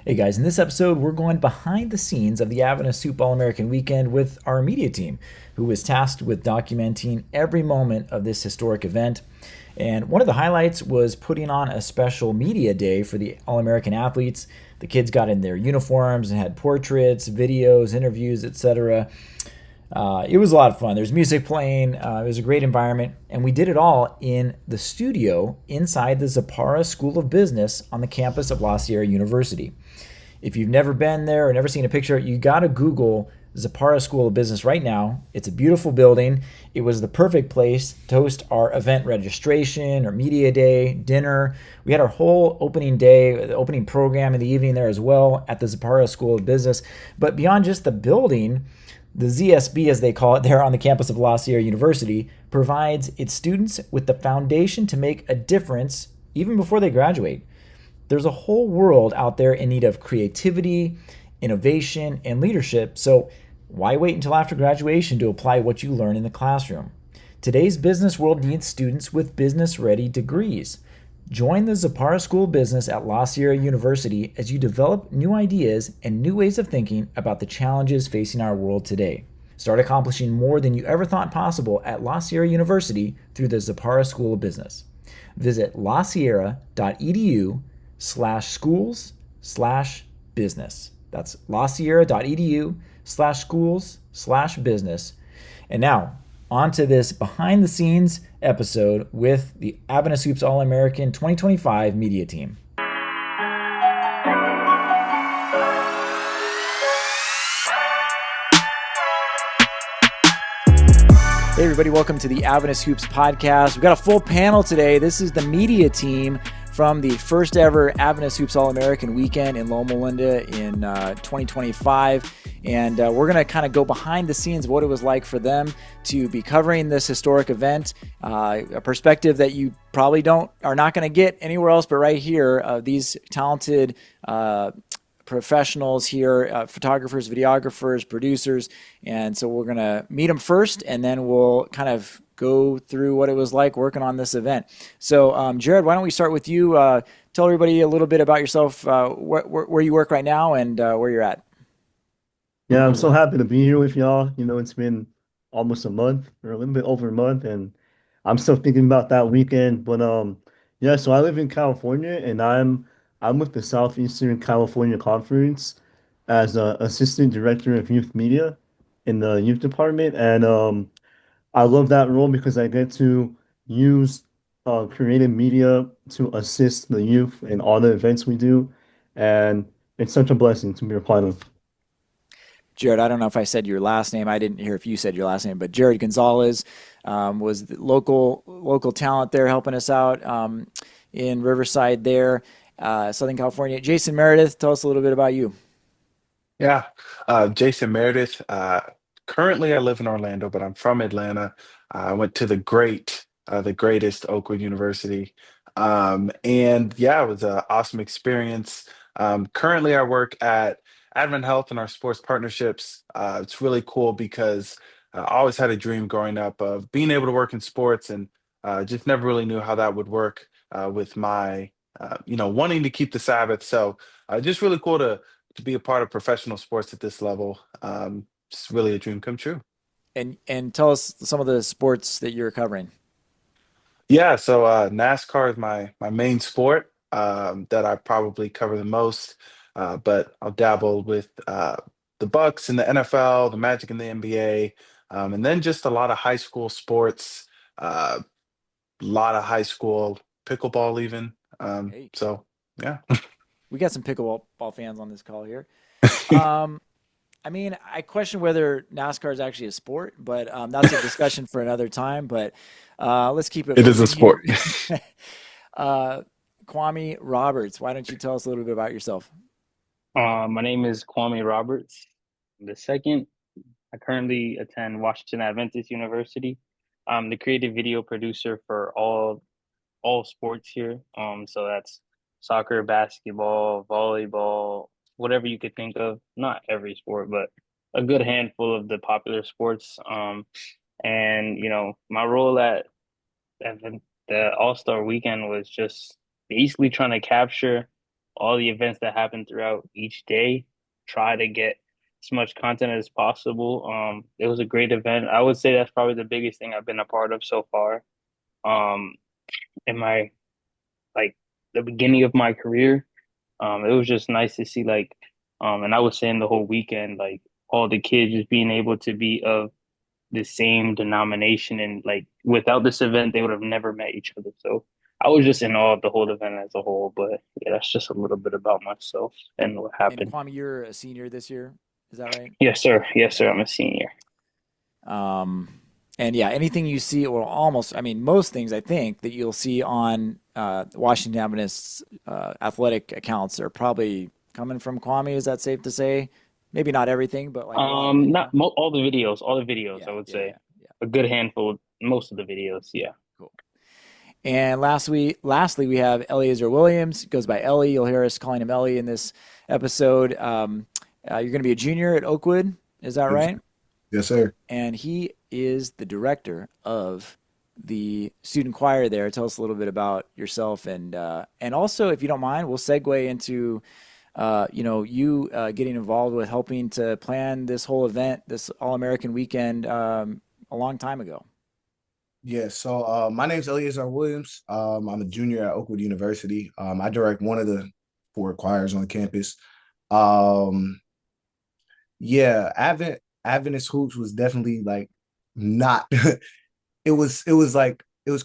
Hey guys, in this episode, we're going behind the scenes of the AdventistHoops All-American Weekend with our media team, who was tasked with documenting every moment of this historic event. And one of the highlights was putting on a special media day for the All-American athletes. The kids got in their uniforms and had portraits, videos, interviews, etc. It was a lot of fun. There's music playing. It was a great environment. And we did it all in the studio inside the Zapara School of Business on the campus of La Sierra University. If you've never been there or never seen a picture, you got to Google Zapara School of Business right now. It's a beautiful building. It was the perfect place to host our event registration or media day, dinner. We had our whole opening day, the opening program in the evening there as well at the Zapara School of Business. But beyond just the building, the ZSB, as they call it, there on the campus of La Sierra University, provides its students with the foundation to make a difference even before they graduate. There's a whole world out there in need of creativity, innovation, and leadership, so why wait until after graduation to apply what you learn in the classroom? Today's business world needs students with business-ready degrees. Join the Zapara School of Business at La Sierra University as you develop new ideas and new ways of thinking about the challenges facing our world today. Start accomplishing more than you ever thought possible at La Sierra University through the Zapara School of Business. Visit lasierra.edu/schools/business. That's lasierra.edu/schools/business. And now, on to this behind the scenes episode with the AdventistHoops All-American 2025 media team. Hey everybody, welcome to the Adventist Hoops podcast. We've got a full panel today. This is the media team from the first ever Adventist Hoops All-American Weekend in Loma Linda in 2025. And we're going to kind of go behind the scenes of what it was like for them to be covering this historic event, a perspective that you probably are not going to get anywhere else but right here. These talented professionals here, photographers, videographers, producers. And so we're going to meet them first, and then we'll kind of go through what it was like working on this event. So Jared, why don't we start with you? Tell everybody a little bit about yourself, where you work right now and where you're at. Yeah, I'm so happy to be here with y'all. It's been almost a month or a little bit over a month, and I'm still thinking about that weekend. But yeah, so I live in California, and I'm with the Southeastern California Conference as assistant director of youth media in the youth department, and I love that role because I get to use creative media to assist the youth in all the events we do, and it's such a blessing to be a part of. Jared, I don't know if I said your last name. I didn't hear if you said your last name, but Jared Gonzalez was the local talent there helping us out in Riverside there, Southern California. Jason Meredith, tell us a little bit about you. Yeah, Jason Meredith. Currently, I live in Orlando, but I'm from Atlanta. I went to the greatest Oakwood University, and yeah, it was an awesome experience. Currently, I work at Advent Health and our sports partnerships. It's really cool because I always had a dream growing up of being able to work in sports, and just never really knew how that would work with my, wanting to keep the Sabbath. So, just really cool to be a part of professional sports at this level. It's really a dream come true. And tell us some of the sports that you're covering. Yeah, so NASCAR is my main sport that I probably cover the most, but I'll dabble with the Bucks in the NFL, the Magic in the NBA, and then just a lot of high school sports, a lot of high school pickleball even. Hey, So yeah. we got some pickleball fans on this call here. Um, I mean, I question whether NASCAR is actually a sport, but that's a discussion for another time. But let's keep it It is a moving here. sport. uh, Kwame Roberts, why don't you tell us a little bit about yourself? My name is Kwame Roberts the second. I currently attend Washington Adventist University. I'm the creative video producer for all sports here. So that's soccer, basketball, volleyball, whatever you could think of. Not every sport, but a good handful of the popular sports. And my role at the All-Star Weekend was just basically trying to capture all the events that happen throughout each day, try to get as much content as possible. It was a great event. I would say that's probably the biggest thing I've been a part of so far. Um, in my like the beginning of my career, it was just nice to see and I was saying the whole weekend, like all the kids just being able to be of the same denomination, and like without this event, they would have never met each other. So I was just in awe of the whole event as a whole. But yeah, that's just a little bit about myself and what And happened. Kwame, you're a senior this year, is that right? Yes, sir. Yes, sir. I'm a senior. Um, and yeah, anything you see, or almost, I mean, most things I think that you'll see on Washington Adventist's athletic accounts are probably coming from Kwame. Is that safe to say? Maybe not everything, but like a lot of it. Not all the videos. All the videos, Yeah, I would yeah, say yeah, yeah. a good handful. Most of the videos, yeah. Cool. And lastly, we have Eleazar Williams. Goes by Ellie. You'll hear us calling him Ellie in this episode. You're going to be a junior at Oakwood. Is that Yes, right? yes, sir. And he is the director of the student choir there. Tell us a little bit about yourself, and also, if you don't mind, we'll segue into you getting involved with helping to plan this whole event, this All-American Weekend, a long time ago. Yeah, so my name's Eleazar Williams. I'm a junior at Oakwood University. I direct one of the four choirs on campus. Um, yeah, Adventist Hoops was definitely like not it was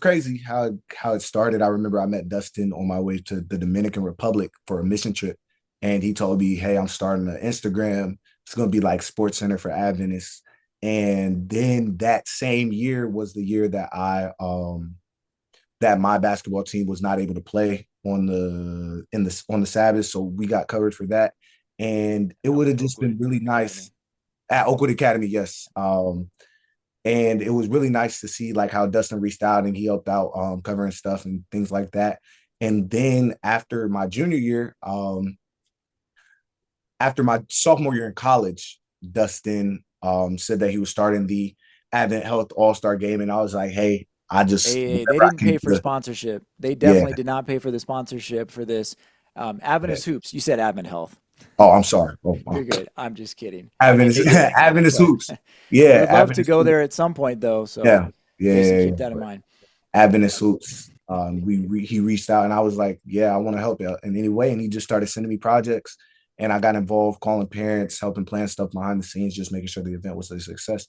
crazy how it started. I remember I met Dustin on my way to the Dominican Republic for a mission trip, and he told me, "Hey, I'm starting an Instagram. It's gonna be like Sports Center for Adventists." And then that same year was the year that that my basketball team was not able to play on the Sabbath, so we got covered for that. And it would have just been Oakwood really Academy. nice at Oakwood Academy, yes. And it was really nice to see like how Dustin reached out and he helped out covering stuff and things like that. And then after my junior year, after my sophomore year in college, Dustin said that he was starting the Advent Health All-Star Game. And I was like, hey, Hey, they whatever I didn't can pay for do. sponsorship. They Yeah, definitely did not pay for the sponsorship for this. yeah. Adventist Hoops. You said Advent Health. Oh, I'm sorry. Oh, You're good. I'm just kidding. I mean, Adventist, they did, Adventist but Hoops. we Yeah, would love to Adventist go Hoops. there at some point, though. So, Yeah, yeah, Jason, yeah, keep that in yeah. mind. Adventist Hoops. He reached out and I was like, yeah, I want to help you in any way. And he just started sending me projects, and I got involved, calling parents, helping plan stuff behind the scenes, just making sure the event was a success.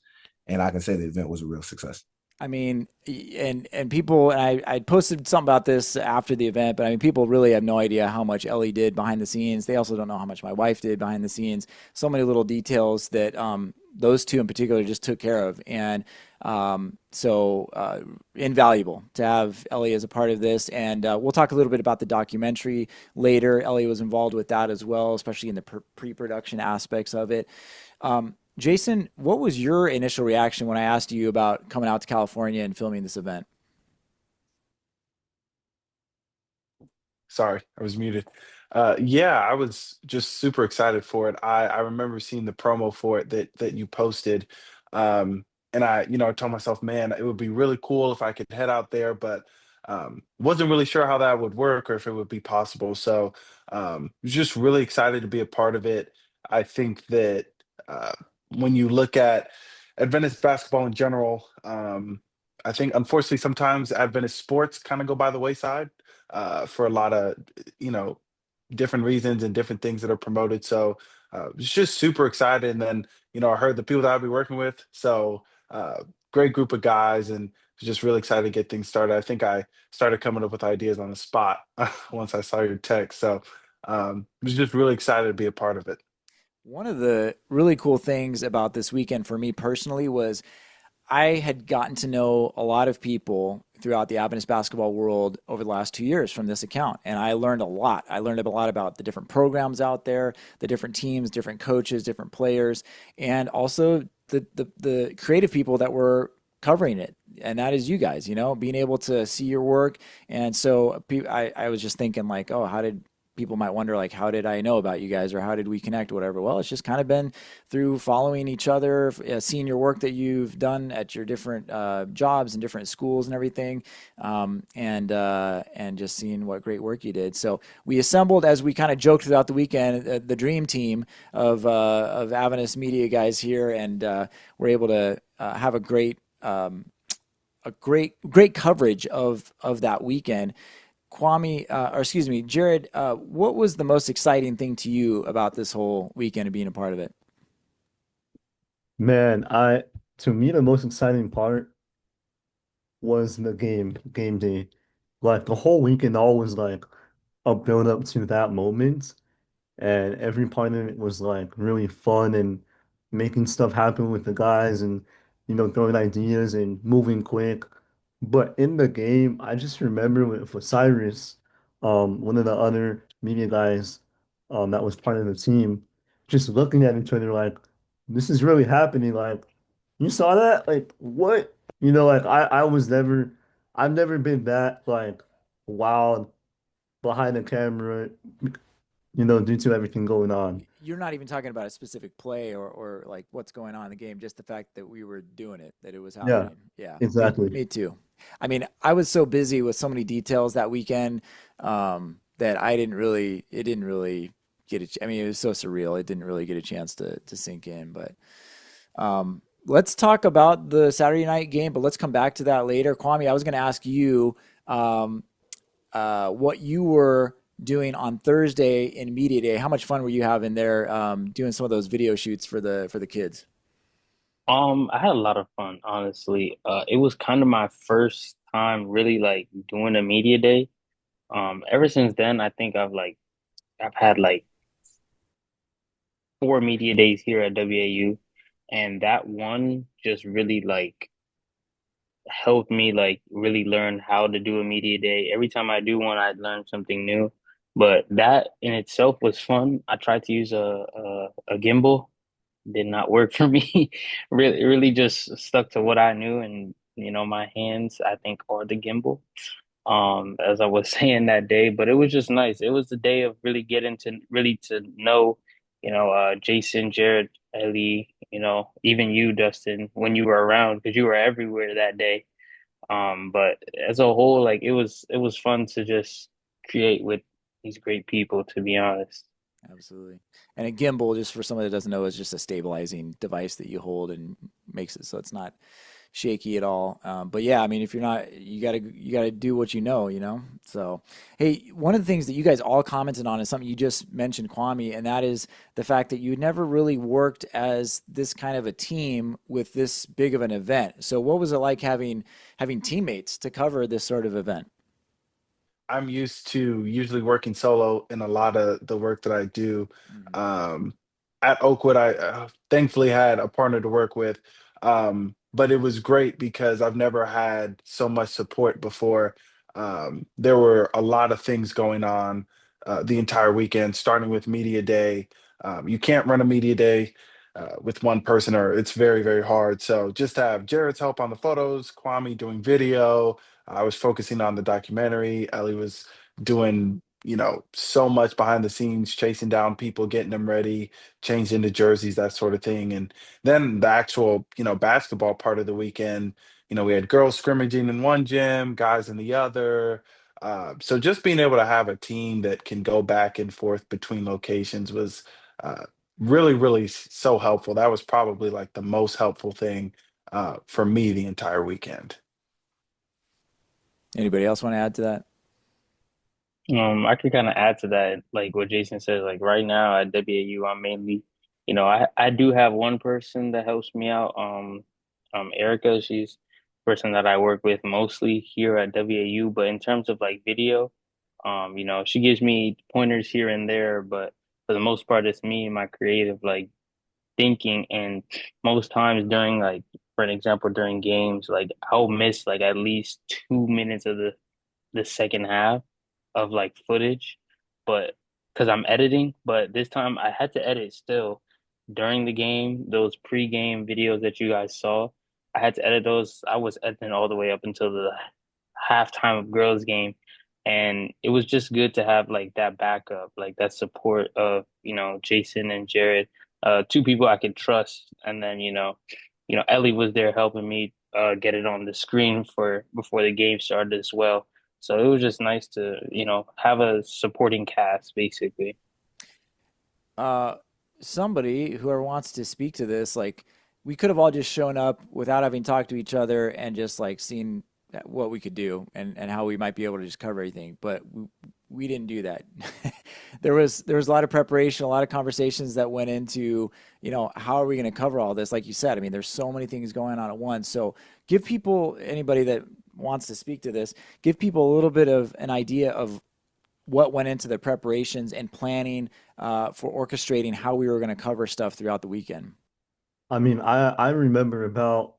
And I can say the event was a real success. I mean, and people, and I posted something about this after the event, but I mean, people really have no idea how much Ellie did behind the scenes. They also don't know how much my wife did behind the scenes. So many little details that those two in particular just took care of, and invaluable to have Ellie as a part of this. And we'll talk a little bit about the documentary later. Ellie was involved with that as well, especially in the pre-production aspects of it. Jason, what was your initial reaction when I asked you about coming out to California and filming this event? Sorry, I was muted. Yeah, I was just super excited for it. I remember seeing the promo for it that you posted, and I told myself, man, it would be really cool if I could head out there, but wasn't really sure how that would work or if it would be possible. So was just really excited to be a part of it. I think that uh, when you look at Adventist basketball in general, I think unfortunately sometimes Adventist sports kind of go by the wayside for a lot of you know different reasons and different things that are promoted. So it's just super excited. And then I heard the people that I'll be working with. So uh, great group of guys, and just really excited to get things started. I think I started coming up with ideas on the spot once I saw your text. So was just really excited to be a part of it. One of the really cool things about this weekend for me personally was I had gotten to know a lot of people throughout the Adventist basketball world over the last 2 years from this account, and I learned a lot. I learned a lot about the different programs out there, the different teams, different coaches, different players, and also the creative people that were covering it. And that is you guys, being able to see your work. And so I was just thinking like, oh, how did people might wonder, like, how did I know about you guys, or how did we connect, or whatever. Well, it's just kind of been through following each other, seeing your work that you've done at your different jobs and different schools and everything, and just seeing what great work you did. So we assembled, as we kind of joked throughout the weekend, the dream team of Adventist media guys here, and we're able to have a great coverage of that weekend. Kwame, or excuse me, Jared, what was the most exciting thing to you about this whole weekend and being a part of it? Man, to me the most exciting part was the game day. Like the whole weekend always like a build up to that moment. And every part of it was like really fun and making stuff happen with the guys and throwing ideas and moving quick. But in the game, I just remember with Cyrus, one of the other media guys, that was part of the team, just looking at each other like, this is really happening. Like, you saw that? Like, what? Like I've never been that like wild behind the camera, due to everything going on. You're not even talking about a specific play or like what's going on in the game, just the fact that we were doing it, that it was Yeah, happening. Yeah, exactly. me too. I mean, I was so busy with so many details that weekend, that it didn't really I mean, it was so surreal. It didn't really get a chance to sink in. But let's talk about the Saturday night game, but let's come back to that later. Kwame, I was going to ask you, um, what you were doing on Thursday in Media Day. How much fun were you having there, doing some of those video shoots for the kids? I had a lot of fun, honestly. It was kind of my first time really like doing a media day. Ever since then, I think I've had like 4 media days here at WAU, and that one just really like helped me like really learn how to do a media day. Every time I do one, I learn something new. But that in itself was fun. I tried to use a gimbal, did not work for me. Really just stuck to what I knew, and my hands I think are the gimbal. As I was saying that day, but it was just nice. It was the day of really getting to really to know, Jason, Jared, Ellie, even you, Dustin, when you were around because you were everywhere that day. But as a whole, like it was fun to just create with these great people, to be honest. Absolutely. And a gimbal, just for someone that doesn't know, is just a stabilizing device that you hold and makes it so it's not shaky at all. But yeah, I mean, if you're not, you gotta do what you know, you know. So, hey, one of the things that you guys all commented on is something you just mentioned, Kwame, and that is the fact that you never really worked as this kind of a team with this big of an event. So, what was it like having teammates to cover this sort of event? I'm used to usually working solo in a lot of the work that I do. Mhm. Um, at Oakwood, I thankfully had a partner to work with, but it was great because I've never had so much support before. There were a lot of things going on the entire weekend, starting with media day. You can't run a media day with one person, or it's very, very hard. So just to have Jared's help on the photos, Kwame doing video, I was focusing on the documentary. Ellie was doing, so much behind the scenes, chasing down people, getting them ready, changing the jerseys, that sort of thing. And then the actual, basketball part of the weekend, we had girls scrimmaging in one gym, guys in the other. So just being able to have a team that can go back and forth between locations was uh, really, really so helpful. That was probably like the most helpful thing for me the entire weekend. Anybody else want to add to that? I could kind of add to that, like what Jason said. Like right now at WAU, I'm mainly, I do have one person that helps me out. Erica, she's the person that I work with mostly here at WAU. But in terms of like video, she gives me pointers here and there, but for the most part, it's me and my creative like thinking. And most times during like, for an example, during games, like I'll miss like at least 2 minutes of the second half of like footage, but because I'm editing, but this time I had to edit still during the game, those pre-game videos that you guys saw. I had to edit those. I was editing all the way up until the halftime of girls game. And it was just good to have like that backup, like that support of, Jason and Jared, two people I could trust. And then, Ellie was there helping me get it on the screen for before the game started as well. So it was just nice to, have a supporting cast basically. uh, Somebody, whoever wants to speak to this, like we could have all just shown up without having talked to each other and just like seen what we could do and how we might be able to just cover everything. But we didn't do that. There was a lot of preparation, a lot of conversations that went into, how are we going to cover all this? Like you said, I mean, there's so many things going on at once. So give people, anybody that wants to speak to this, give people a little bit of an idea of what went into the preparations and planning for orchestrating how we were going to cover stuff throughout the weekend. I mean, I remember about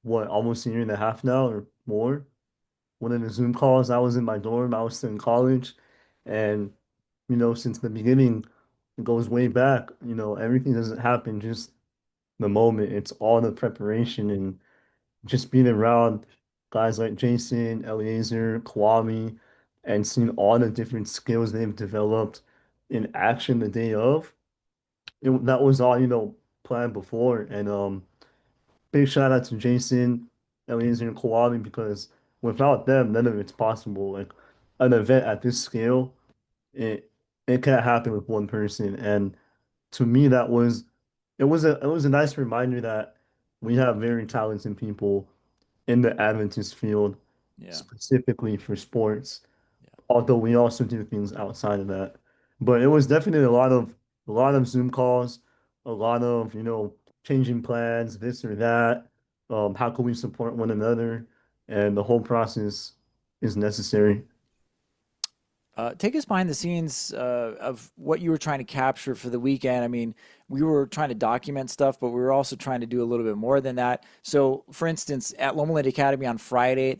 what, almost a year and a half now or more. One of the Zoom calls, I was in my dorm, I was still in college, and since the beginning, it goes way back. Everything doesn't happen just the moment. It's all the preparation and just being around guys like Jason, Eleazar, Kwame, and seeing all the different skills they've developed in action the day of. That was all, planned before. And big shout out to Jason, Eleazar, and Kwame because without them, none of it's possible. Like an event at this scale, it it can't happen with one person. And to me, it was a nice reminder that we have very talented people in the Adventist field, Yeah. specifically for sports, Yeah. although we also do things outside of that. But it was definitely a lot of Zoom calls, a lot of, changing plans, this or that. How can we support one another? And the whole process is necessary. Take us behind the scenes of what you were trying to capture for the weekend. I mean, we were trying to document stuff, but we were also trying to do a little bit more than that. So, for instance, at Loma Linda Academy on Friday,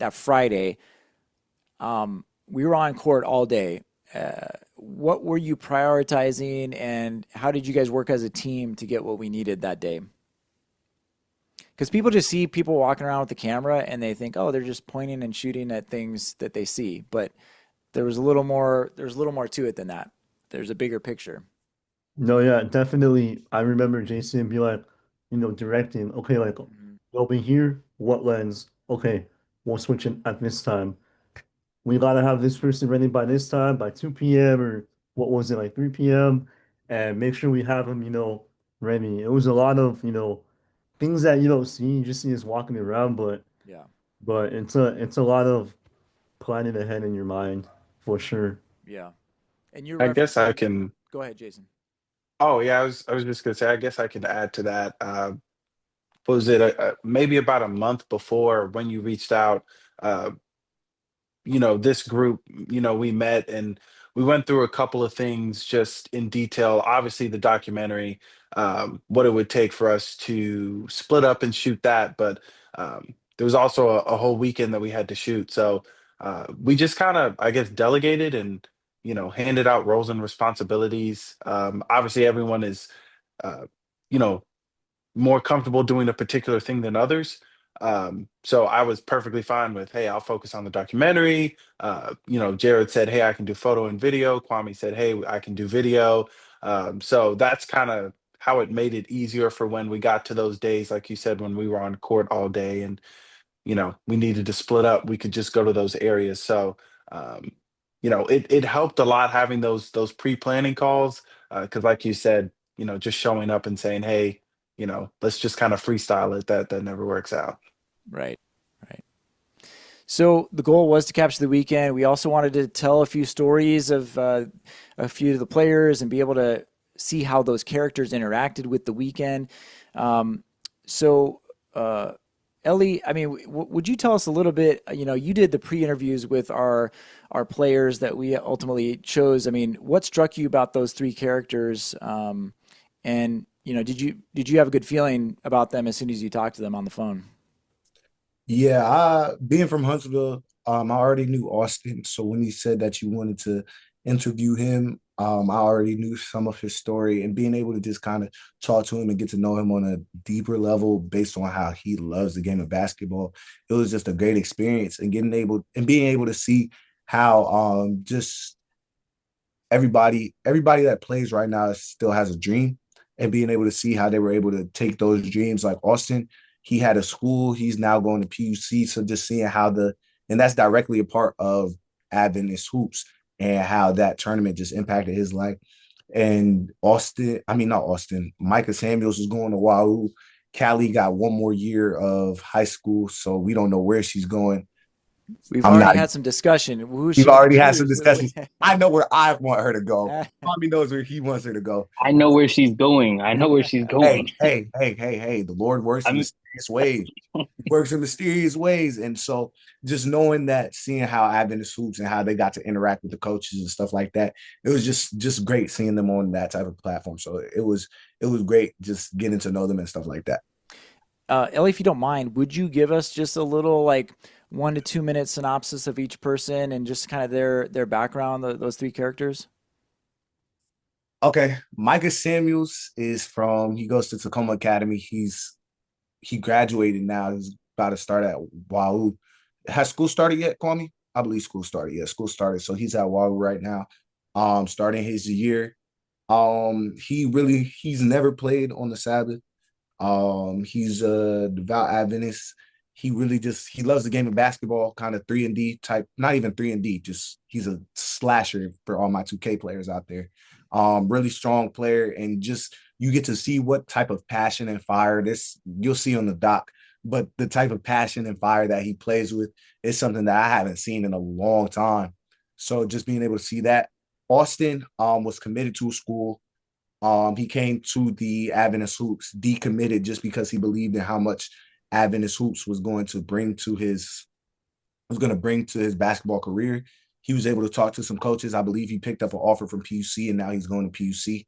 we were on court all day. What were you prioritizing, and how did you guys work as a team to get what we needed that day? Because people just see people walking around with the camera and they think, oh, they're just pointing and shooting at things that they see. But there's a little more to it than that. There's a bigger picture. No, yeah, definitely. I remember Jason be like, directing, okay, like Mhm. over here, what lens? Okay, we'll switch it at this time. We gotta have this person ready by this time, by 2 p.m. or what was it, like 3 p.m. and make sure we have them, ready. It was a lot of, things that you don't see. You just see us walking around, but Yeah. but it's a lot of planning ahead in your mind for sure. Yeah. And you're I guess I referencing, can. go ahead, Jason. Oh yeah, I was just gonna say. I guess I can add to that. What was it maybe about a month before when you reached out? Uh, this group, we met and we went through a couple of things just in detail. Obviously, the documentary, what it would take for us to split up and shoot that, but there was also a whole weekend that we had to shoot. So we just kind of, I guess, delegated and handed out roles and responsibilities. Obviously, everyone is, uh, you know, more comfortable doing a particular thing than others. So I was perfectly fine with, hey, I'll focus on the documentary. Jared said, hey, I can do photo and video. Kwame said, hey, I can do video. So that's kind of how it made it easier for when we got to those days, like you said, when we were on court all day and we needed to split up, we could just go to those areas. So um, it helped a lot having those pre-planning calls because like you said, just showing up and saying, hey, let's just kind of freestyle it. That never works out. Right. Right. So the goal was to capture the weekend. We also wanted to tell a few stories of a few of the players and be able to see how those characters interacted with the weekend. Um, so, Ellie, I mean, would you tell us a little bit? You did the pre-interviews with our players that we ultimately chose. I mean, what struck you about those three characters? And did you have a good feeling about them as soon as you talked to them on the phone? Yeah, being from Huntsville, I already knew Austin. So when he said that you wanted to interview him, I already knew some of his story and being able to just kind of talk to him and get to know him on a deeper level based on how he loves the game of basketball. It was just a great experience and being able to see how just everybody that plays right now still has a dream, and being able to see how they were able to take those dreams. Like Austin, he had a school, he's now going to PUC. So just seeing how and that's directly a part of Adventist hoops, and how that tournament just impacted his life. And Austin, I mean, not Austin, Micah Samuels is going to Wahoo. Callie got one more year of high school, so we don't know where she's going. We've I'm already not had some discussion. Who's We've she going to already had some choose? discussions. I know where I want her to go. Tommy knows where he wants her to go. I know where she's going. I know where she's Hey, going. hey, hey, hey, hey. The Lord works in I'm mysterious ways. He works in mysterious ways. And so just knowing that, seeing how Adventist hoops and how they got to interact with the coaches and stuff like that, it was just great seeing them on that type of platform. So it was great just getting to know them and stuff like that. Ellie, if you don't mind, would you give us just a little like 1 to 2 minute synopsis of each person and just kind of their background, those three characters? Okay. Micah Samuels he goes to Tacoma Academy. He graduated now. He's about to start at Wahoo. Has school started yet, Kwame? I believe school started. Yeah, school started. So he's at Wahoo right now, starting his year. He's never played on the Sabbath. He's a devout Adventist. He loves the game of basketball, kind of 3-and-D type, not even 3-and-D, just he's a slasher for all my 2K players out there. Really strong player, and just you get to see what type of passion and fire this you'll see on the doc, but the type of passion and fire that he plays with is something that I haven't seen in a long time. So just being able to see that. Austin was committed to a school. He came to the Adventist Hoops decommitted just because he believed in how much Adventist Hoops was going to bring to his basketball career. He was able to talk to some coaches. I believe he picked up an offer from PUC, and now he's going to PUC.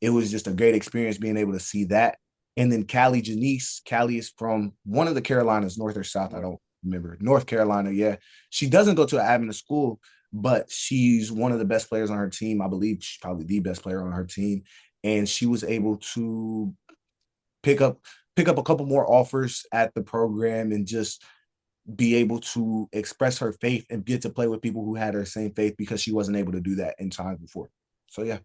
It was just a great experience being able to see that. And then Callie Janice. Callie is from one of the Carolinas, North or South. I don't remember. North Carolina, yeah. She doesn't go to an Adventist school, but she's one of the best players on her team. I believe she's probably the best player on her team. And she was able to pick up a couple more offers at the program and just be able to express her faith and get to play with people who had her same faith, because she wasn't able to do that in times before. So yeah.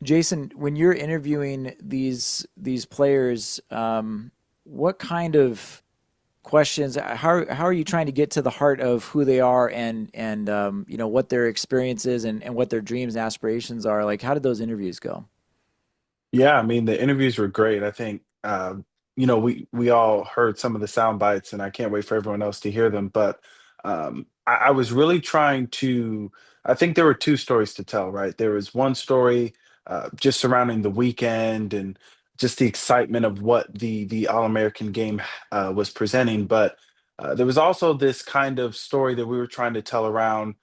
Jason, when you're interviewing these players, what kind of questions? How are you trying to get to the heart of who they are and what their experience is and what their dreams and aspirations are? Like, how did those interviews go? Yeah, I mean the interviews were great. I think we all heard some of the sound bites, and I can't wait for everyone else to hear them. But I was really trying to. I think there were two stories to tell, right? There was one story just surrounding the weekend and just the excitement of what the All American game was presenting, but there was also this kind of story that we were trying to tell around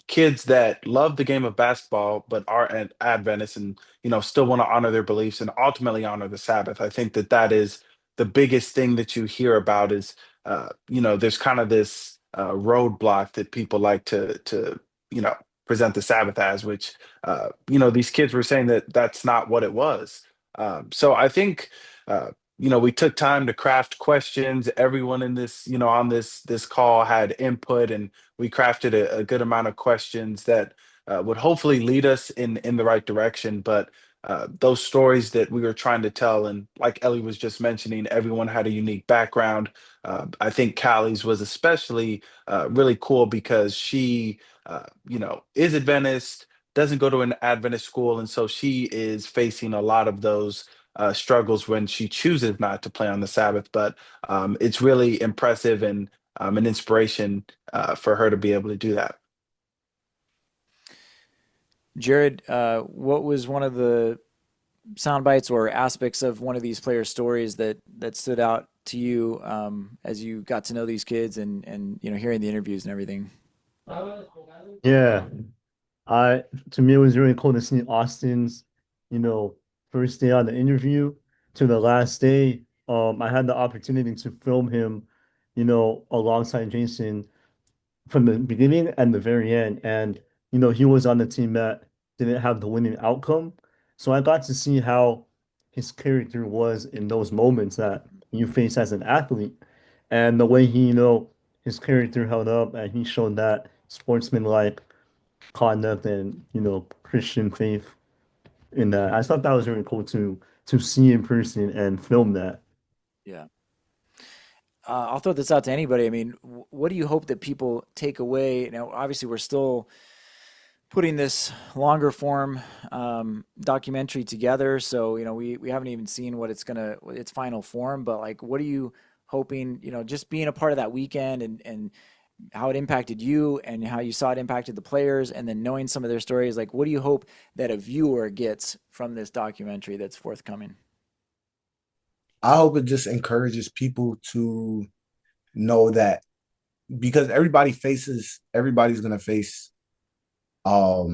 kids that love the game of basketball but are at Adventists and still want to honor their beliefs and ultimately honor the Sabbath. I think that is the biggest thing that you hear about is there's kind of this roadblock that people like to you know present the Sabbath as, which these kids were saying that that's not what it was. So I think we took time to craft questions. Everyone in this on this call had input, and we crafted a good amount of questions that would hopefully lead us in the right direction. But those stories that we were trying to tell, and like Ellie was just mentioning, everyone had a unique background. I think Callie's was especially really cool because she, is Adventist, doesn't go to an Adventist school, and so she is facing a lot of those struggles when she chooses not to play on the Sabbath. But it's really impressive and an inspiration for her to be able to do that. Jared, what was one of the sound bites or aspects of one of these players' stories that stood out to you as you got to know these kids and hearing the interviews and everything? Yeah. I To me it was really cool to see Austin's, you know, first day on the interview to the last day. I had the opportunity to film him, alongside Jason from the beginning and the very end. And, he was on the team that didn't have the winning outcome. So I got to see how his character was in those moments that you face as an athlete. And the way his character held up and he showed that sportsmanlike conduct and, Christian faith in that. I thought that was really cool to see in person and film that. Yeah. I'll throw this out to anybody. I mean, what do you hope that people take away? Now, obviously, we're still putting this longer form documentary together, so we haven't even seen what its final form. But like, what are you hoping? Just being a part of that weekend and how it impacted you and how you saw it impacted the players, and then knowing some of their stories. Like, what do you hope that a viewer gets from this documentary that's forthcoming? I hope it just encourages people to know that because everybody's gonna face a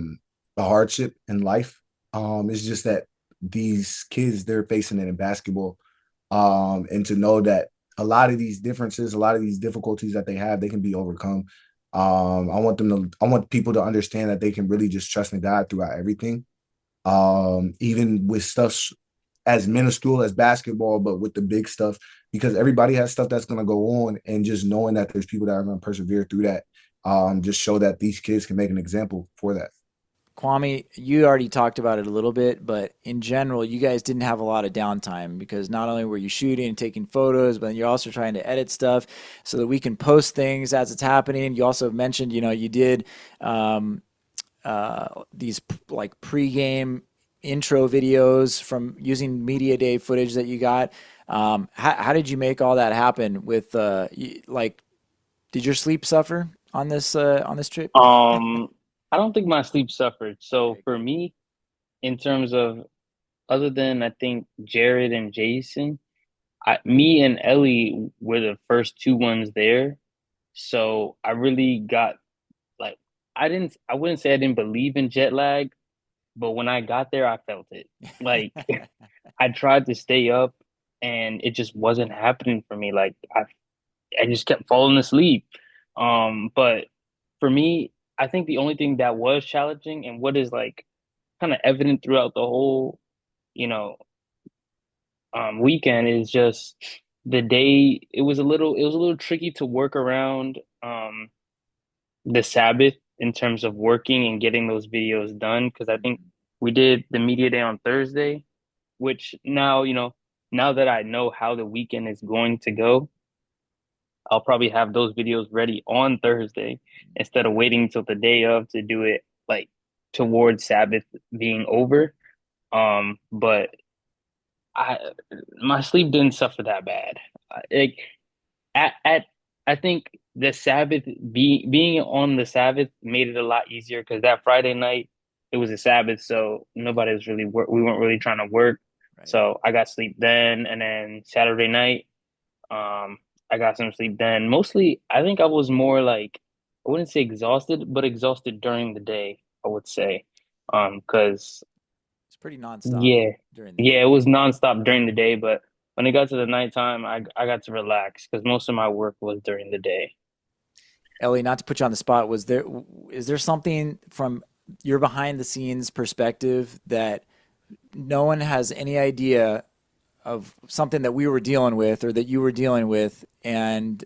hardship in life. It's just that these kids, they're facing it in basketball. And to know that a lot of these differences, a lot of these difficulties that they have, they can be overcome. I want people to understand that they can really just trust in God throughout everything. Even with stuff as minuscule as basketball, but with the big stuff, because everybody has stuff that's going to go on, and just knowing that there's people that are going to persevere through that, just show that these kids can make an example for that. Kwame, you already talked about it a little bit, but in general, you guys didn't have a lot of downtime because not only were you shooting and taking photos, but you're also trying to edit stuff so that we can post things as it's happening. You also mentioned, you did these like pregame intro videos from using Media Day footage that you got. How did you make all that happen with did your sleep suffer on this trip? I don't think my sleep suffered. So for me, in terms of other than I think Jared and Jason, me and Ellie were the first two ones there. So I really got like I wouldn't say I didn't believe in jet lag, but when I got there, I felt it. Like I tried to stay up and it just wasn't happening for me. Like I just kept falling asleep. But for me, I think the only thing that was challenging and what is like kind of evident throughout the whole, you know, weekend is just the day. It was a little tricky to work around the Sabbath in terms of working and getting those videos done because I think we did the media day on Thursday, which now, now that I know how the weekend is going to go, I'll probably have those videos ready on Thursday instead of waiting till the day of to do it like towards Sabbath being over. But I my sleep didn't suffer that bad. Like at I think the Sabbath being on the Sabbath made it a lot easier because that Friday night it was a Sabbath, so nobody was really we weren't really trying to work. Right. So I got sleep then, and then Saturday night, I got some sleep then. Mostly, I think I was more like I wouldn't say exhausted, but exhausted during the day. I would say, because It's pretty nonstop yeah, during the yeah, day. it was nonstop during the day, but when it got to the nighttime, I got to relax because most of my work was during the day. Ellie, not to put you on the spot, is there something from your behind the scenes perspective that no one has any idea of something that we were dealing with or that you were dealing with and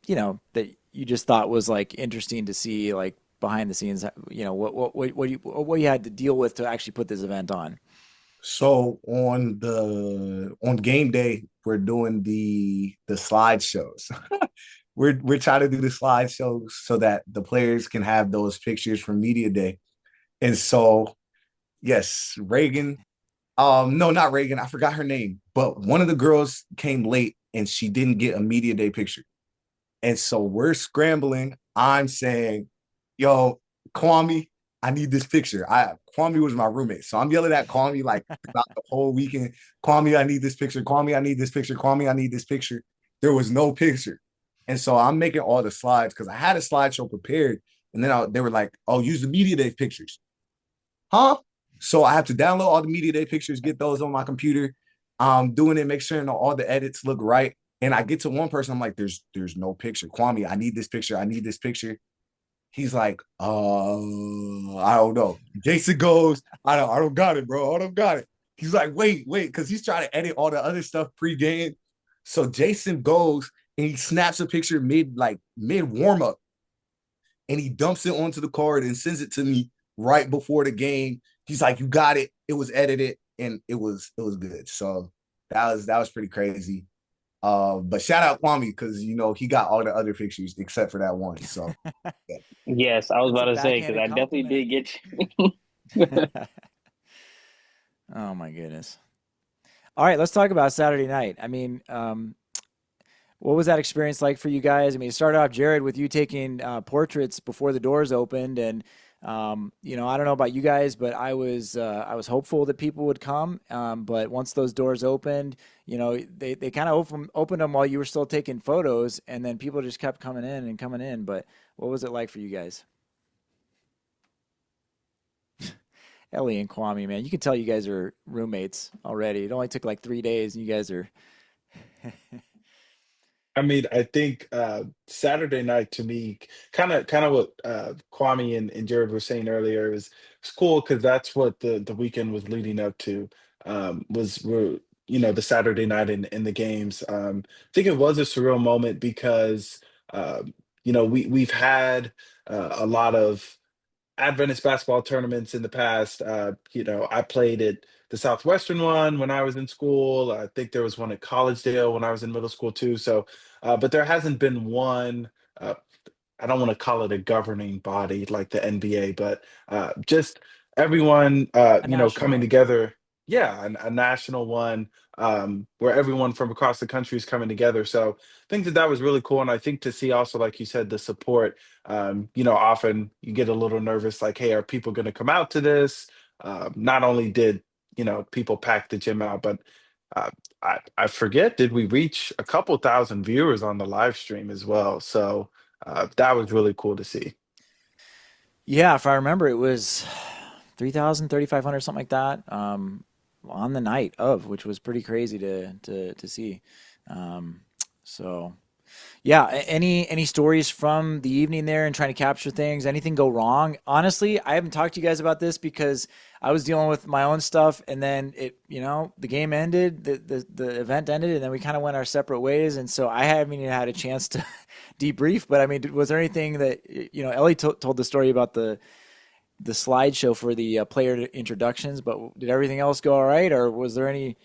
that you just thought was like interesting to see like behind the scenes, what you had to deal with to actually put this event on? So on game day, we're doing the slideshows. We're trying to do the slideshows so that the players can have those pictures from media day. And so, yes, Reagan. No, not Reagan. I forgot her name, but one of the girls came late and she didn't get a media day picture. And so we're scrambling. I'm saying, yo, Kwame, I need this picture. Kwame was my roommate. So I'm yelling at Kwame like throughout the whole weekend. Kwame, I need this picture. Kwame, I need this picture. Kwame, I need this picture. There was no picture. And so I'm making all the slides because I had a slideshow prepared. And then they were like, oh, use the media day pictures. Huh? So I have to download all the media day pictures, get those on my computer. Doing it, make sure all the edits look right. And I get to one person, I'm like, there's no picture. Kwame, I need this picture. I need this picture. He's like, I don't know. Jason goes, I don't got it, bro. I don't got it. He's like, wait, because he's trying to edit all the other stuff pre-game. So Jason goes and he snaps a picture mid warm-up. and he dumps it onto the card and sends it to me right before the game. He's like, "You got it. It was edited, and it was good." So that was pretty crazy. But shout out Kwame because he got all the other pictures except for that one. So yeah. Yes, I was That's about a to say because backhanded I definitely did compliment. get you. Oh my goodness. All right, let's talk about Saturday night. I mean, what was that experience like for you guys? I mean, it started off, Jared, with you taking portraits before the doors opened, and I don't know about you guys, but I was hopeful that people would come. But once those doors opened, they kind of opened them while you were still taking photos, and then people just kept coming in and coming in. But what was it like for you guys? Ellie and Kwame, man, you can tell you guys are roommates already. It only took like 3 days, and you guys are. I mean, I think Saturday night to me, kind of what Kwame and Jared were saying earlier, it was cool because that's what the weekend was leading up to. The Saturday night in the games. I think it was a surreal moment because we've had a lot of Adventist basketball tournaments in the past. I played at the Southwestern one when I was in school. I think there was one at Collegedale when I was in middle school too. So, but there hasn't been one. Uh, I don't want to call it a governing body like the NBA, but just everyone, A national coming one. together. Yeah, a national one where everyone from across the country is coming together. So I think that was really cool, and I think to see also, like you said, the support. Often you get a little nervous, like, hey, are people going to come out to this? Not only did people pack the gym out, but uh, I forget, did we reach a couple thousand viewers on the live stream as well? So that was really cool to see. Yeah, if I remember, it was 3,000, 3,500, something like that, on the night of, which was pretty crazy to see. Um, so yeah, any stories from the evening there and trying to capture things? Anything go wrong? Honestly, I haven't talked to you guys about this because I was dealing with my own stuff, and then the game ended, the event ended, and then we kind of went our separate ways, and so I haven't even had a chance to debrief. But I mean, was there anything that Ellie told the story about the slideshow for the player introductions, but did everything else go all right, or was there any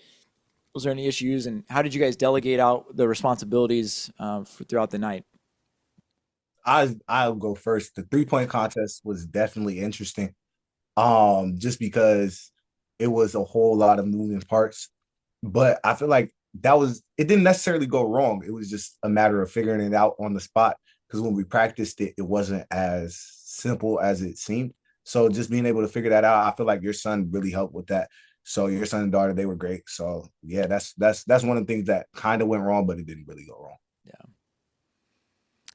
issues, and how did you guys delegate out the responsibilities throughout the night? I'll go first. The 3-point contest was definitely interesting. Just because it was a whole lot of moving parts. But I feel like it didn't necessarily go wrong. It was just a matter of figuring it out on the spot. Because when we practiced it, it wasn't as simple as it seemed. So just being able to figure that out, I feel like your son really helped with that. So your son and daughter, they were great. So yeah, that's one of the things that kind of went wrong, but it didn't really go wrong. Yeah.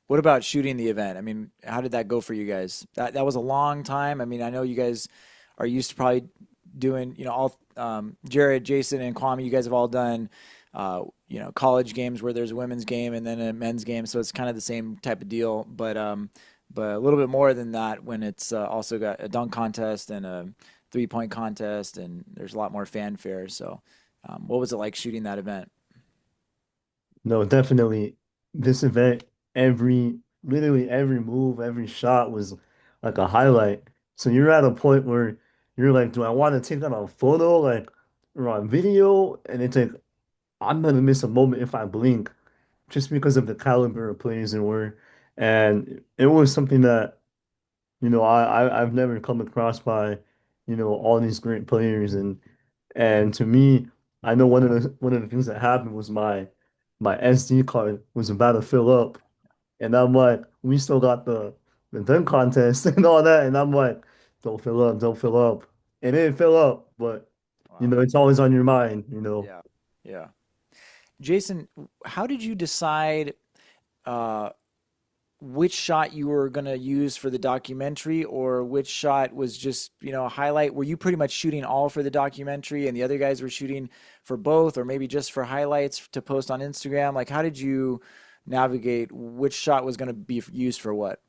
What about shooting the event? I mean, how did that go for you guys? That was a long time. I mean, I know you guys are used to probably doing, all Jared, Jason, and Kwame. You guys have all done, college games where there's a women's game and then a men's game, so it's kind of the same type of deal. But a little bit more than that when it's also got a dunk contest and a 3-point contest, and there's a lot more fanfare. So, what was it like shooting that event? No, definitely. This event, literally every move, every shot was like a highlight. So you're at a point where you're like, do I want to take that on photo, like, or on video? And it's like, I'm gonna miss a moment if I blink, just because of the caliber of players there were. And it was something that, I've never come across by, all these great players. And to me, I know one of the things that happened was my SD card was about to fill up, and I'm like, we still got the dunk contest and all that, and I'm like, don't fill up, don't fill up. It didn't fill up, but Wow. it's always on your mind. Yeah. Yeah. Jason, how did you decide uh, which shot you were going to use for the documentary, or which shot was just, a highlight? Were you pretty much shooting all for the documentary and the other guys were shooting for both, or maybe just for highlights to post on Instagram? Like, how did you navigate which shot was going to be used for what?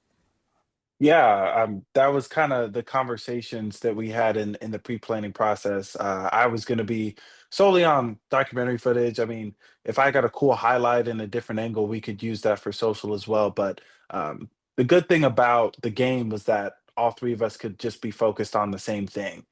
Yeah, that was kind of the conversations that we had in the pre-planning process. I was going to be solely on documentary footage. I mean, if I got a cool highlight in a different angle, we could use that for social as well. But the good thing about the game was that all three of us could just be focused on the same thing.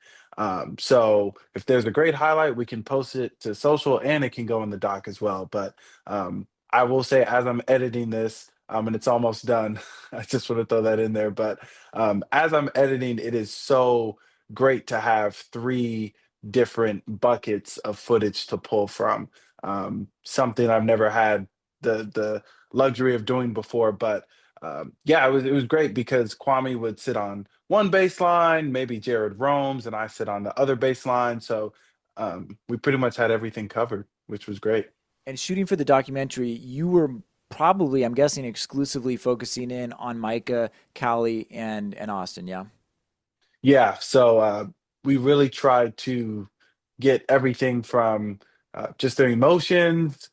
So if there's a great highlight, we can post it to social and it can go in the doc as well. But I will say, as I'm editing this, and it's almost done, I just want to throw that in there. But as I'm editing, it is so great to have three different buckets of footage to pull from. Something I've never had the luxury of doing before, but yeah, it was great because Kwame would sit on one baseline, maybe Jared roams, and I sit on the other baseline. So we pretty much had everything covered, which was great. And shooting for the documentary, you were probably, I'm guessing, exclusively focusing in on Micah, Callie, and Austin. Yeah. Yeah, so we really tried to get everything from just their emotions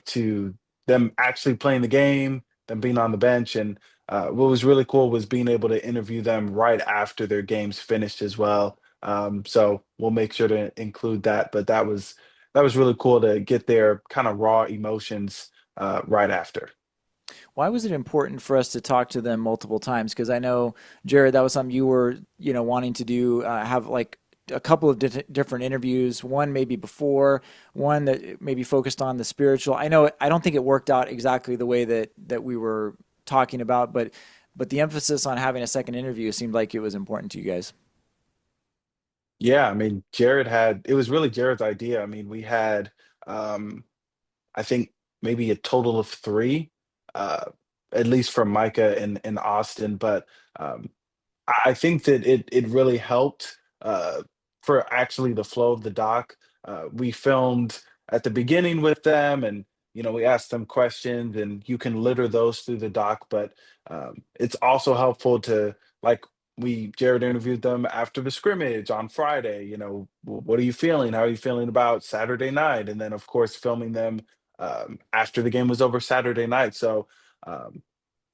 to them actually playing the game, them being on the bench, and what was really cool was being able to interview them right after their games finished as well. So we'll make sure to include that. But that was really cool to get their kind of raw emotions right after. Why was it important for us to talk to them multiple times? Because I know, Jared, that was something you were, wanting to do, have like a couple of different interviews, one maybe before, one that maybe focused on the spiritual. I know, I don't think it worked out exactly the way that we were talking about, but the emphasis on having a second interview seemed like it was important to you guys. Yeah, I mean, Jared had it was really Jared's idea. I mean, we had um I think maybe a total of three, uh, at least from Micah and Austin. But um, I think that it really helped for actually the flow of the doc. We filmed at the beginning with them, and we asked them questions, and you can litter those through the doc. But it's also helpful to like we Jared interviewed them after the scrimmage on Friday. What are you feeling? How are you feeling about Saturday night? And then of course filming them after the game was over Saturday night. So um,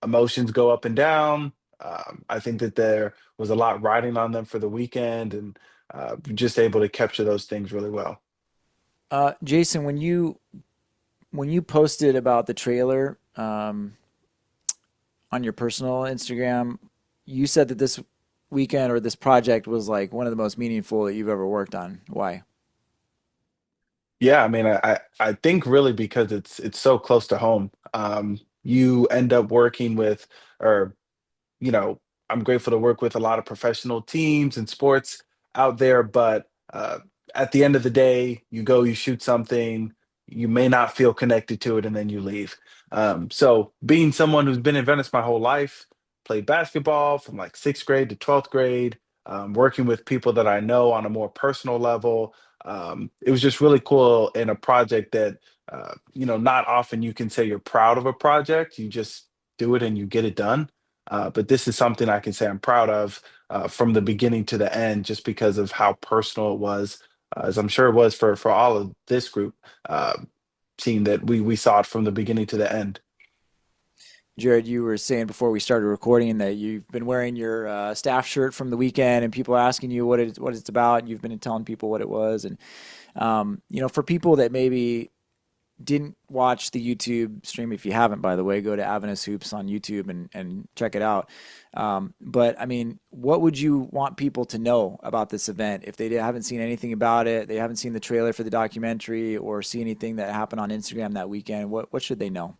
emotions go up and down. I think that there was a lot riding on them for the weekend, and just able to capture those things really well. Jason, when you posted about the trailer on your personal Instagram, you said that this weekend or this project was like one of the most meaningful that you've ever worked on. Why? Yeah, I mean, I think really because it's so close to home. You end up working with, or you know, I'm grateful to work with a lot of professional teams and sports out there, but at the end of the day, you go, you shoot something, you may not feel connected to it, and then you leave. So, being someone who's been in Venice my whole life, played basketball from like sixth grade to 12th grade, working with people that I know on a more personal level, it was just really cool in a project that, not often you can say you're proud of a project. You just do it and you get it done, but this is something I can say I'm proud of from the beginning to the end, just because of how personal it was, as I'm sure it was for all of this group. Seeing that we saw it from the beginning to the end. Jared, you were saying before we started recording that you've been wearing your staff shirt from the weekend, and people are asking you what it's about. And you've been telling people what it was, and for people that maybe didn't watch the YouTube stream, if you haven't, by the way, go to Adventist Hoops on YouTube and check it out. But I mean, what would you want people to know about this event if they haven't seen anything about it, they haven't seen the trailer for the documentary, or see anything that happened on Instagram that weekend? What should they know?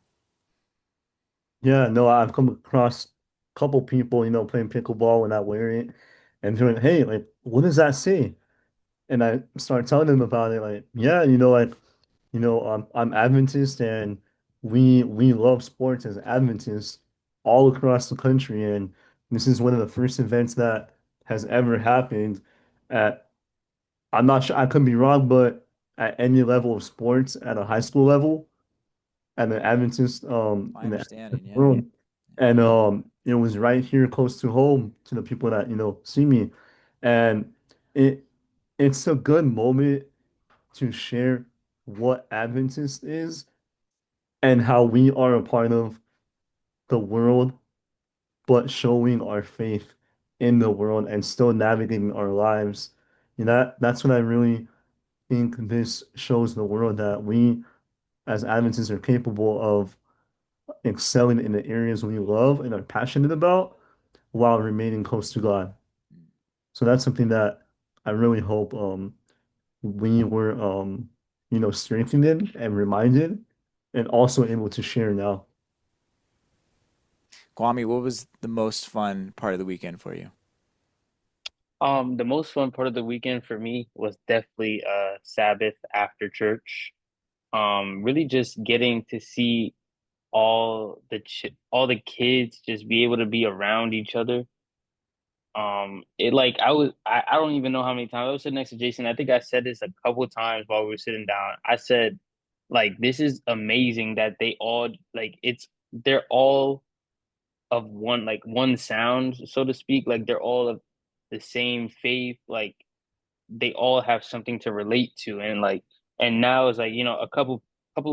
Yeah, no, I've come across a couple people, playing pickleball and not wearing it, and doing, hey, like, what does that say? And I start telling them about it, like, yeah, like, I'm Adventist, and we love sports as Adventists all across the country, and this is one of the first events that has ever happened at, I'm not sure, I could be wrong, but at any level of sports, at a high school level, at the Adventist My in the understanding, Adventist yeah. world. And it was right here close to home to the people that, see me. And it it's a good moment to share what Adventist is and how we are a part of the world, but showing our faith in the world and still navigating our lives. That's what I really think this shows the world, that we as Adventists are capable of excelling in the areas we love and are passionate about while remaining close to God. So that's something that I really hope we were strengthened and reminded and also able to share now. Kwame, what was the most fun part of the weekend for you? The most fun part of the weekend for me was definitely Sabbath after church. Really just getting to see all the kids just be able to be around each other. It like I don't even know how many times I was sitting next to Jason. I think I said this a couple times while we were sitting down. I said, like, this is amazing that they all like they're all of one sound, so to speak. Like they're all of the same faith. Like they all have something to relate to, and now it's like, a couple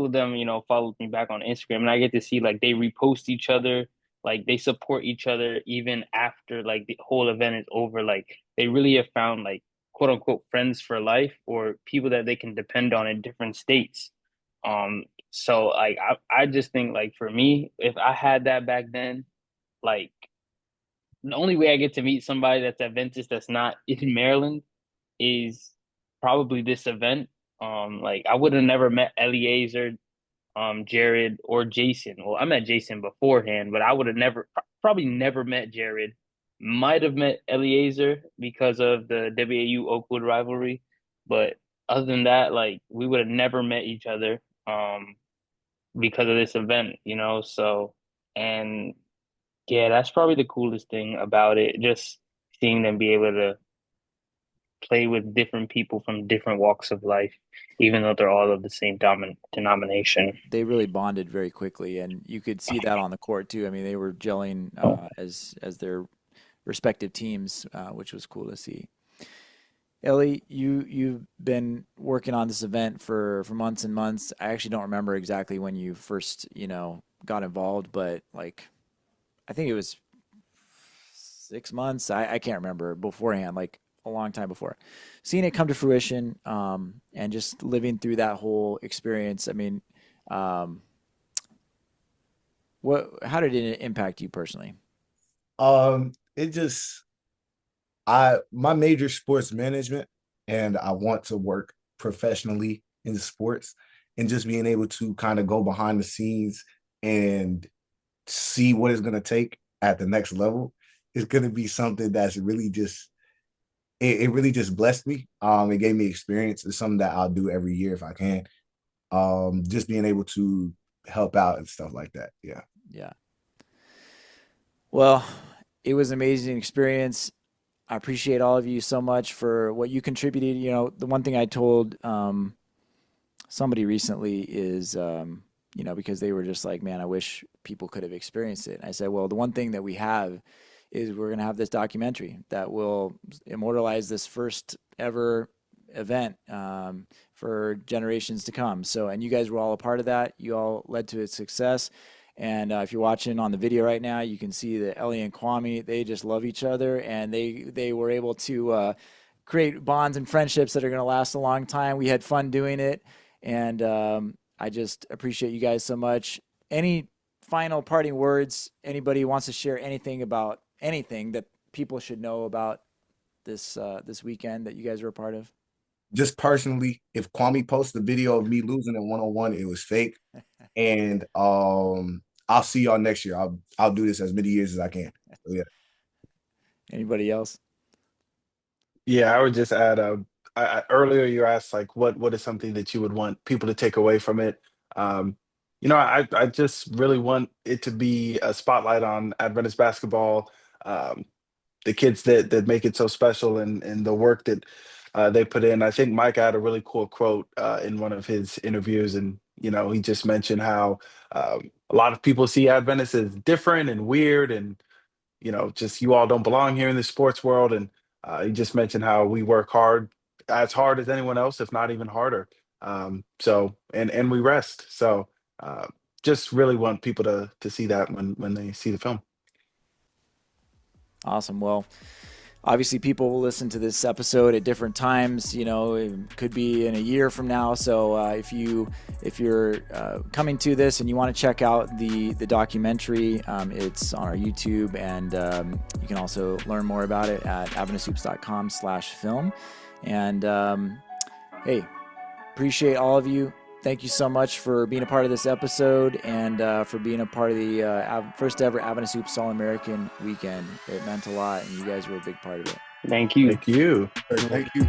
of them, followed me back on Instagram, and I get to see like they repost each other, like they support each other even after like the whole event is over. Like they really have found like quote unquote friends for life, or people that they can depend on in different states. So like I just think, like, for me, if I had that back then, like the only way I get to meet somebody that's Adventist that's not in Maryland is probably this event. Like I would have never met Eleazar, Jared, or Jason. Well, I met Jason beforehand, but I would have probably never met Jared. Might have met Eleazar because of the WAU Oakwood rivalry, but other than that, like we would have never met each other, because of this event, So, and yeah, that's probably the coolest thing about it. Just seeing them be able to play with different people from different walks of life, even though they're all of the same denomination. They really bonded very quickly, and you could see that on the court too. I mean, they were gelling as their respective teams, which was cool to see. Ellie, you've been working on this event for months and months. I actually don't remember exactly when you first got involved, but like I think it was 6 months. I can't remember beforehand, like a long time before. Seeing it come to fruition, and just living through that whole experience. I mean, um, how did it impact you personally? It just I my major sports management, and I want to work professionally in sports, and just being able to kind of go behind the scenes and see what it's going to take at the next level is going to be something that's really just it really just blessed me. It gave me experience. It's something that I'll do every year if I can. Just being able to help out and stuff like that. Yeah. Yeah. Well, it was an amazing experience. I appreciate all of you so much for what you contributed. The one thing I told somebody recently is, because they were just like, man, I wish people could have experienced it. And I said, well, the one thing that we have is we're going to have this documentary that will immortalize this first ever event, for generations to come. So, and you guys were all a part of that. You all led to its success. And if you're watching on the video right now, you can see that Ellie and Kwame, they just love each other, and they were able to create bonds and friendships that are going to last a long time. We had fun doing it, and I just appreciate you guys so much. Any final parting words? Anybody wants to share anything about anything that people should know about this weekend that you guys were a part of? Just personally, if Kwame posts the video of me losing in 1-on-1, it was fake. And I'll see y'all next year. I'll do this as many years as I can. So, yeah. Anybody else? Yeah, I would just add. Earlier you asked like, what is something that you would want people to take away from it? Um, I just really want it to be a spotlight on Adventist basketball, the kids that make it so special, and the work that they put in. I think Mike had a really cool quote in one of his interviews, and he just mentioned how a lot of people see Adventists as different and weird, and just you all don't belong here in the sports world. And he just mentioned how we work hard as anyone else, if not even harder. So and we rest. So uh, just really want people to see that when they see the film. Awesome. Well, obviously people will listen to this episode at different times. You know, it could be in a year from now. So if you're coming to this and you want to check out the documentary, it's on our YouTube, and you can also learn more about it at AdventistHoops.com/film. And hey, appreciate all of you. Thank you so much for being a part of this episode, and for being a part of the first ever Adventist Hoops All-American Weekend. It meant a lot, and you guys were a big part of it. Thank you. Thank you. Thank you.